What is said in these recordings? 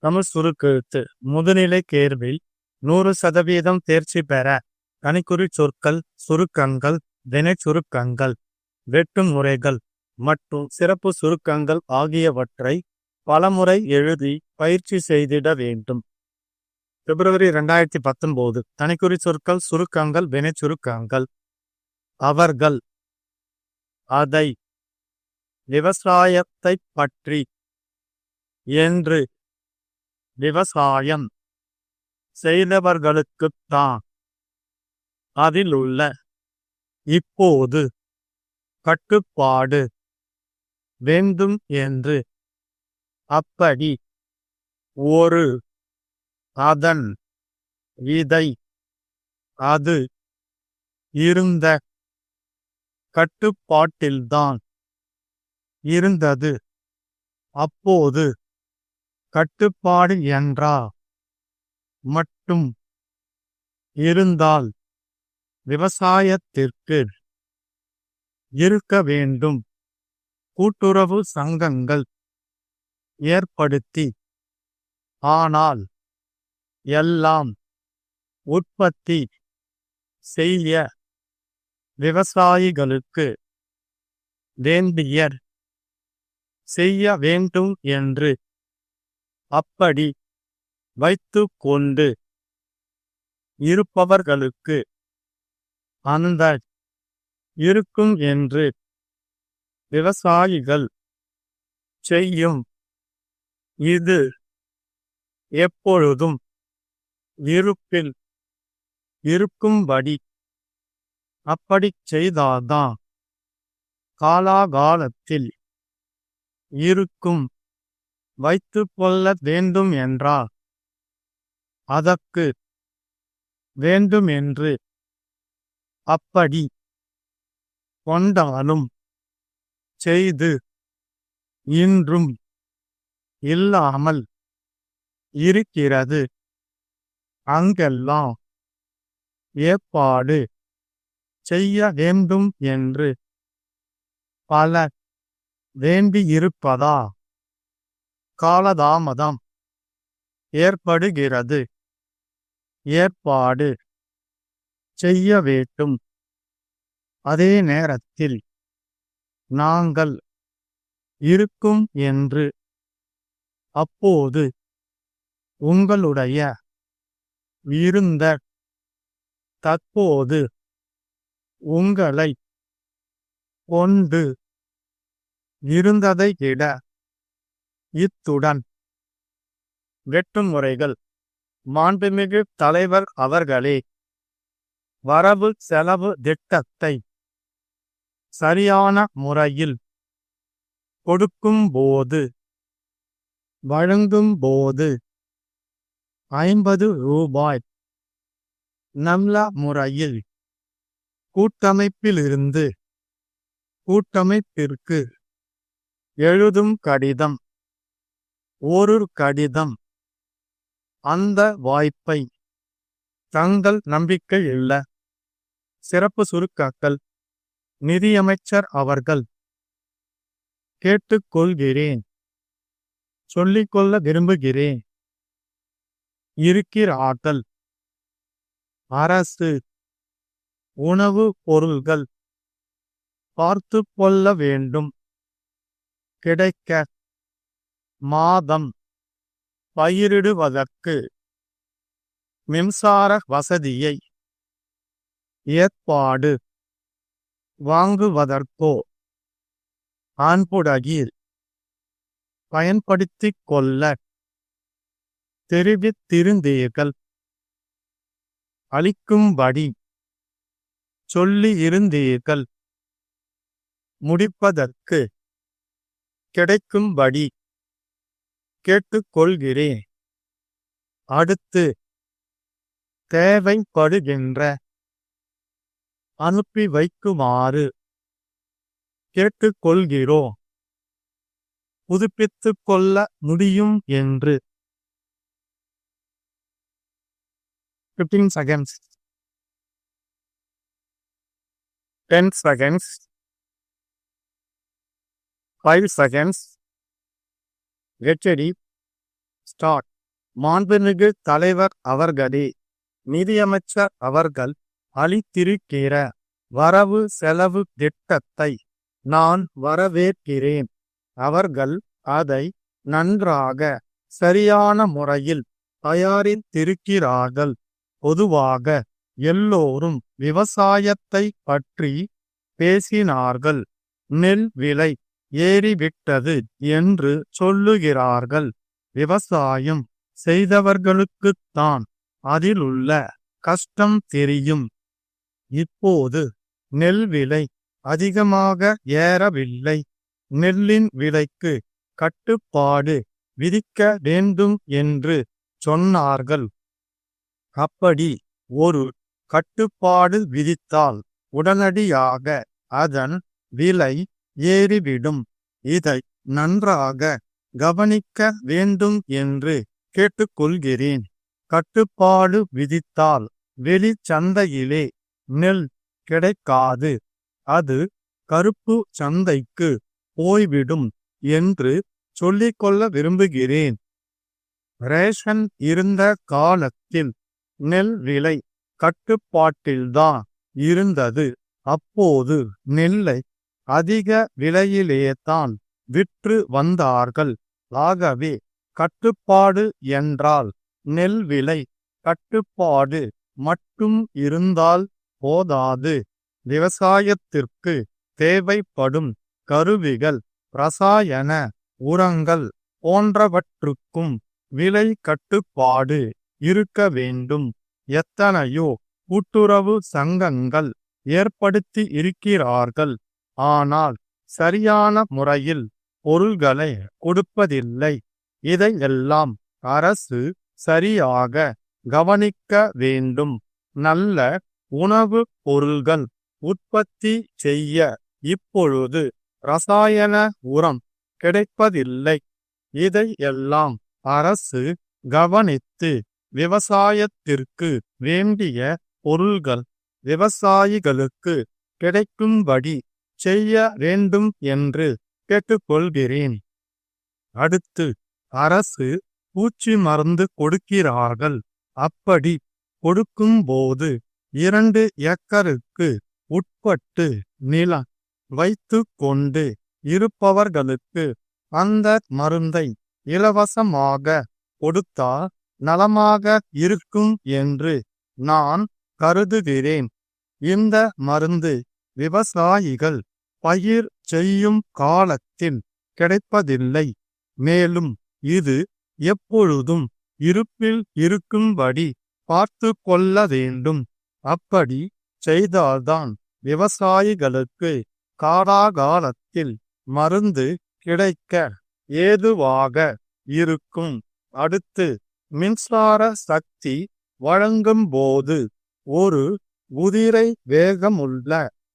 தமிழ் சுருக்கெழுத்து முதுநிலை தேர்வில் 100% தேர்ச்சி பெற கணிக்குறி சொற்கள், சுருக்கங்கள், வினைச் சுருக்கங்கள், வெட்டும் முறைகள் மற்றும் சிறப்பு சுருக்கங்கள் ஆகியவற்றை பலமுறை எழுதி பயிற்சி செய்திட வேண்டும். பிப்ரவரி 2019 கணிக்குறி சொற்கள், சுருக்கங்கள், வினைச் சுருக்கங்கள். அவர்கள், அதை, விவசாயத்தைப் பற்றி, என்று, விவசாயம் செய்தவர்களுக்குத்தான், அதிலுள்ள, இப்போது, கட்டுப்பாடு, வேண்டும் என்று, அப்படி, ஒரு, அதன், இதை, அது, இருந்த, கட்டுப்பாட்டில்தான், இருந்தது, அப்போது, கட்டுப்பாடு என்றா, மட்டும், இருந்தால், விவசாயத்திற்கு, இருக்க வேண்டும், கூட்டுறவு சங்கங்கள் ஏற்படுத்தி, ஆனால், எல்லாம், உற்பத்தி செய்ய, விவசாயிகளுக்கு, வேண்டிய, செய்ய வேண்டும் என்று, அப்படி, வைத்துக் கொண்டு, இருப்பவர்களுக்கு, அந்த, இருக்கும் என்று, விவசாயிகள், செய்யும், இது, எப்பொழுதும், இருப்பில், இருக்கும்படி, அப்படிச் செய்தால்தான், காலாகாலத்தில், இருக்கும், வைத்துக் கொள்ள வேண்டும் என்றால், அதற்கு, வேண்டுமென்று, அப்படி, கொண்டாலும், செய்து, இன்றும், இல்லாமல், இருக்கிறது, அங்கெல்லாம், ஏற்பாடு, செய்ய வேண்டும் என்று, பல, வேண்டியிருப்பதா, காலதாமதம், ஏற்படுகிறது, ஏற்பாடு, செய்ய வேண்டும், அதே நேரத்தில், நாங்கள், இருக்கும் என்று, அப்போது, உங்களுடைய, இருந்த, தற்போது, உங்களை, கொண்டு, இருந்ததை விட, இத்துடன், வெட்டும் முறைகள். மாண்புமிகு தலைவர் அவர்களே, வரவு செலவு திட்டத்தை, சரியான முறையில், கொடுக்கும்போது, வழங்கும்போது, 50 ரூபாய், நல்ல முறையில், கூட்டமைப்பிலிருந்து, கூட்டமைப்பிற்கு, எழுதும் கடிதம், ஒரு கடிதம், அந்த வாய்ப்பை, தங்கள் நம்பிக்கையுள்ள, சிறப்பு சுருக்கங்கள், நிதியமைச்சர் அவர்கள், கேட்டுக்கொள்கிறேன், சொல்லிக்கொள்ள விரும்புகிறேன், இருக்கிறார்கள், அரசு, உணவு பொருள்கள், பார்த்துக் கொள்ள வேண்டும், கிடைக்க, மாதம், பயிரிடுவதற்கு, மின்சார வசதியை, ஏற்பாடு, வாங்குவதற்கோ, அன்புடகீர், பயன்படுத்திக் கொள்ள, தெரிவித்திருந்தீர்கள், அளிக்கும்படி, சொல்லியிருந்தீர்கள், முடிப்பதற்கு, கிடைக்கும்படி, கேட்டுக்கொள்கிறேன், அடுத்து, தேவைப்படுகின்ற, அனுப்பி வைக்குமாறு, கேட்டுக்கொள்கிறோம், புதுப்பித்துக் கொள்ள முடியும் என்று. 15 seconds, 10 seconds, 5 seconds, get ready, start. மாண்புமிகு தலைவர் அவர்களே, நிதியமைச்சர் அவர்கள் அளித்திருக்கிற வரவு செலவு திட்டத்தை நான் வரவேற்கிறேன். அவர்கள் அதை நன்றாக சரியான முறையில் தயாரித்திருக்கிறார்கள். பொதுவாக எல்லோரும் விவசாயத்தை பற்றி பேசினார்கள். நெல் விலை ஏறிவிட்டது என்று சொல்லுகிறார்கள். விவசாயம் செய்தவர்களுக்குத்தான் அதிலுள்ள கஷ்டம் தெரியும். இப்போது நெல் விலை அதிகமாக ஏறவில்லை. நெல்லின் விலைக்கு கட்டுப்பாடு விதிக்க வேண்டும் என்று சொன்னார்கள். அப்படி ஒரு கட்டுப்பாடு விதித்தால் உடனடியாக அதன் விலை ஏறிவிடும். இதை நன்றாக கவனிக்க வேண்டும் என்று கேட்டுக்கொள்கிறேன். கட்டுப்பாடு விதித்தால் வெளிச்சந்தையிலே நெல் கிடைக்காது. அது கருப்பு சந்தைக்கு போய்விடும் என்று சொல்லிக்கொள்ள விரும்புகிறேன். ரேஷன் இருந்த காலத்தில் நெல் விலை கட்டுப்பாட்டில்தான் இருந்தது. அப்போது நெல்லை அதிக விலையிலேதான் விற்று வந்தார்கள். ஆகவே கட்டுப்பாடு என்றால் நெல் விலை கட்டுப்பாடு மட்டும் இருந்தால் போதாது. விவசாயத்திற்கு தேவைப்படும் கருவிகள், ரசாயன உரங்கள் போன்றவற்றுக்கும் விலை கட்டுப்பாடு இருக்க வேண்டும். எத்தனையோ கூட்டுறவு சங்கங்கள் ஏற்படுத்தி இருக்கிறார்கள். ஆனால் சரியான முறையில் பொருள்களை கொடுப்பதில்லை. இதையெல்லாம் அரசு சரியாக கவனிக்க வேண்டும். நல்ல உணவு பொருள்கள் உற்பத்தி செய்ய இப்பொழுது ரசாயன உரம் கிடைப்பதில்லை. இதையெல்லாம் அரசு கவனித்து விவசாயத்திற்கு வேண்டிய பொருள்கள் விவசாயிகளுக்கு கிடைக்கும்படி செய்ய வேண்டும் என்று கேட்டுக்கொள்கிறேன். அடுத்து, அரசு பூச்சி மருந்து கொடுக்கிறார்கள். அப்படி கொடுக்கும்போது 2 ஏக்கருக்கு உட்பட்டு நிலம் வைத்து கொண்டு இருப்பவர்களுக்கு அந்த மருந்தை இலவசமாக கொடுத்தால் நலமாக இருக்கும் என்று நான் கருதுகிறேன். இந்த மருந்து விவசாயிகள் பயிர் செய்யும் காலத்தில் கிடைப்பதில்லை. மேலும் இது எப்பொழுதும் இருப்பில் இருக்கும்படி பார்த்து கொள்ள வேண்டும். அப்படி செய்தால்தான் விவசாயிகளுக்கு காலாகாலத்தில் மருந்து கிடைக்க ஏதுவாக இருக்கும். அடுத்து, மின்சார சக்தி வழங்கும் போது ஒரு குதிரை வேகமுள்ள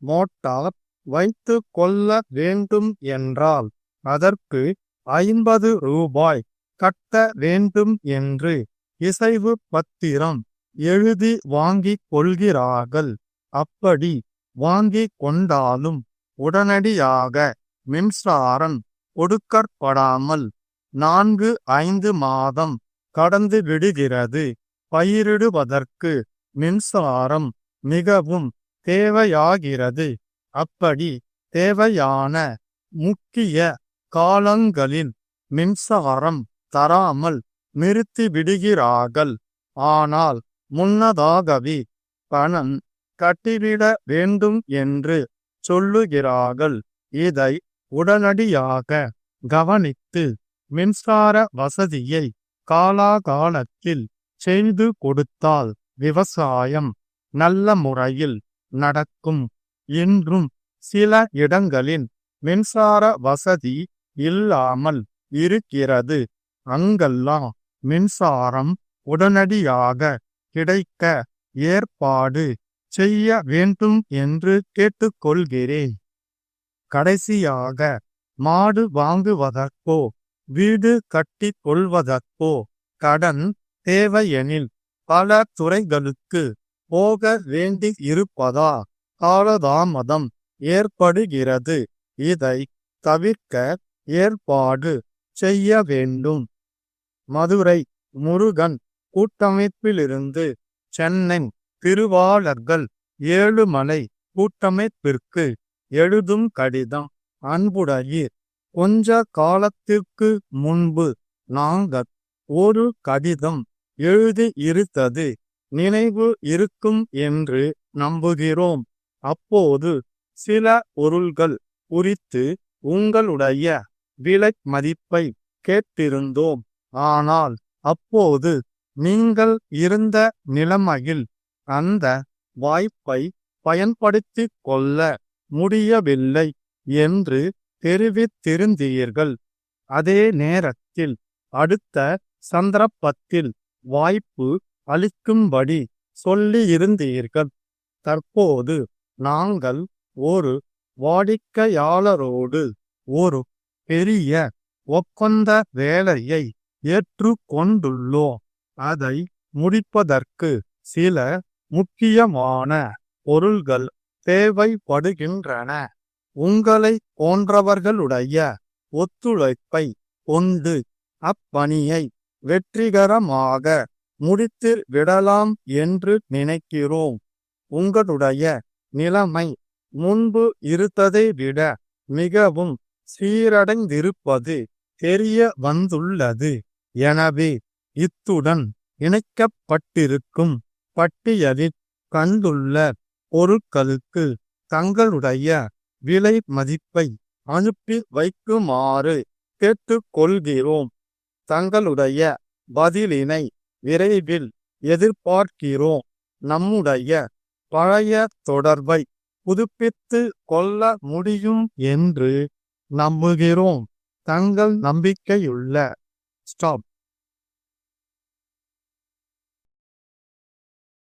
மோட்டார் வைத்து கொள்ள வேண்டும் என்றால் அதற்கு 50 ரூபாய் கட்ட வேண்டும் என்று இசைவு பத்திரம் எழுதி வாங்கிக் கொள்கிறார்கள். அப்படி வாங்கிக் கொண்டாலும் உடனடியாக மின்சாரம் கொடுக்கப்படாமல் 4-5 மாதம் கடந்து விடுகிறது. பயிரிடுவதற்கு மின்சாரம் மிகவும் தேவையாகிறது. அப்படி தேவையான முக்கிய காலங்களில் மின்சாரம் தராமல் நிறுத்திவிடுகிறார்கள். ஆனால் முன்னதாகவே பணம் கட்டிவிட வேண்டும் என்று சொல்லுகிறார்கள். இதை உடனடியாக கவனித்து மின்சார வசதியை காலாகாலத்தில் செய்து கொடுத்தால் விவசாயம் நல்ல முறையில் நடக்கும். இன்றும் சில இடங்களில் மின்சார வசதி இல்லாமல் இருக்கிறது. அங்கெல்லாம் மின்சாரம் உடனடியாக கிடைக்க ஏற்பாடு செய்ய வேண்டும் என்று கேட்டுக்கொள்கிறேன். கடைசியாக, மாடு வாங்குவதற்கோ வீடு கட்டிக் கொள்வதற்கோ கடன் தேவையெனில் பல துறைகளுக்கு போக வேண்டி இருப்பதால் காலதாமதம் ஏற்படுகிறது. இதை தவிர்க்க ஏற்பாடு செய்ய வேண்டும். மதுரை முருகன் கூட்டமைப்பிலிருந்து சென்னை திருவாளர்கள் ஏழுமலை கூட்டமைப்பிற்கு எழுதும் கடிதம். அன்புடையீர், கொஞ்ச காலத்திற்கு முன்பு நாங்கள் ஒரு கடிதம் எழுதி இருந்தது நினைவு இருக்கும் என்று நம்புகிறோம். அப்போது சில பொருள்கள் குறித்து உங்களுடைய விலை மதிப்பை கேட்டிருந்தோம். ஆனால் அப்போது நீங்கள் இருந்த நிலைமையில் அந்த வாய்ப்பை பயன்படுத்திக் கொள்ள முடியவில்லை என்று தெரிவித்திருந்தீர்கள். அதே நேரத்தில் அடுத்த சந்தர்ப்பத்தில் வாய்ப்பு அளிக்கும்படி சொல்லியிருந்தீர்கள். தற்போது நாங்கள் ஒரு வாடிக்கையாளரோடு ஒரு பெரிய ஒப்பந்த வேலையை ஏற்றுக்கொண்டுள்ளோம். அதை முடிப்பதற்கு சில முக்கியமான பொருள்கள் தேவைப்படுகின்றன. உங்களை போன்றவர்களுடைய ஒத்துழைப்பை கொண்டு அப்பணியை வெற்றிகரமாக முடித்து விடலாம் என்று நினைக்கிறோம். உங்களுடைய நிலைமை முன்பு இருந்ததை விட மிகவும் சீரடைந்திருப்பது தெரிய வந்துள்ளது. எனவே இத்துடன் இணைக்கப்பட்டிருக்கும் பட்டியலில் கண்டுள்ள பொருட்களுக்கு தங்களுடைய விலை மதிப்பை அனுப்பி வைக்குமாறு கேட்டுக்கொள்கிறோம். தங்களுடைய பதிலினை விரைவில் எதிர்பார்க்கிறோம். நம்முடைய பழைய தொடர்பை புதுப்பித்து கொள்ள முடியும் என்று நம்புகிறோம். தங்கள் நம்பிக்கையுள்ள ஸ்டாப்.